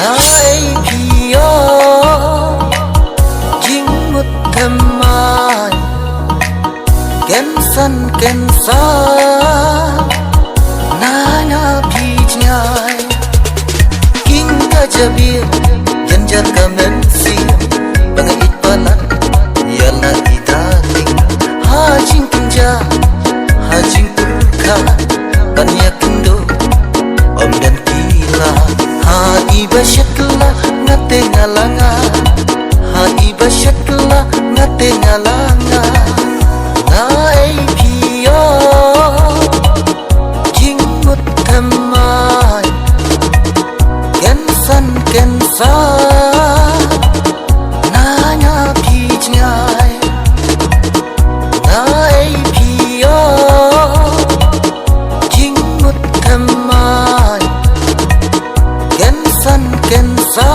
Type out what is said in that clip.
ai phiêu chính một thầm mai ken san ken sa na na phi nhai king ka jabir ken jar ka men si bangai itpalan yalla itating ha jing kinja ha jing pulka kanya kindo om dan kila ha iba shakla ngate ngalanga ha iba shakla ngate ngalanga nai phiyo jing mut thamai ken san ken sa na nya phi nhai nai phiyo jing mut thamai ken san ken sa